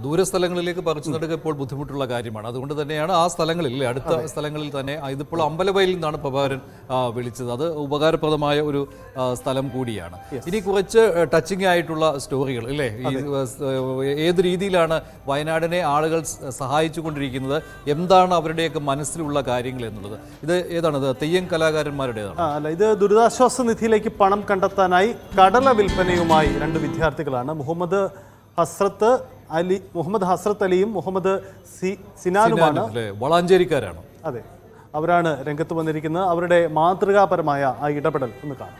ദൂരസ്ഥലങ്ങളിലേക്ക് പറിച്ചു നടുക ഇപ്പോൾ ബുദ്ധിമുട്ടുള്ള കാര്യമാണ്. അതുകൊണ്ട് തന്നെയാണ് ആ സ്ഥലങ്ങളിൽ, അടുത്ത സ്ഥലങ്ങളിൽ തന്നെ, ഇതിപ്പോൾ അമ്പലവയലിൽ നിന്നാണ് പ്രഭാകരൻ വിളിച്ചത്. അത് ഉപകാരപ്രദമായ ഒരു സ്ഥലം കൂടിയാണ്. ഇനി കുറച്ച് ടച്ചിങ് ആയിട്ടുള്ള സ്റ്റോറികൾ അല്ലേ, ഏത് രീതിയിലാണ് വയനാടിനെ ആളുകൾ സഹായിച്ചു കൊണ്ടിരിക്കുന്നത്, എന്താണ് അവരുടെയൊക്കെ മനസ്സിലുള്ള കാര്യങ്ങൾ എന്നുള്ളത്. ഇത് ഏതാണത്? തെയ്യം കലാകാരന്മാരുടേതാണ്. അല്ല, ഇത് ദുരിതാശ്വാസ നിധിയിലേക്ക് പണം കണ്ടെത്താനായി കടല വിൽപ്പനയുമായി രണ്ട് വിദ്യാർത്ഥികളാണ്. മുഹമ്മദ് ഹസ്രത്ത് അലിയും മുഹമ്മദ് സിനാനുമാണ്. വളാഞ്ചേരിക്കാരാണ്. അതെ, അവരാണ് രംഗത്ത് വന്നിരിക്കുന്നത്. അവരുടെ മാതൃകാപരമായ ആ ഇടപെടൽ ഒന്ന് കാണാം.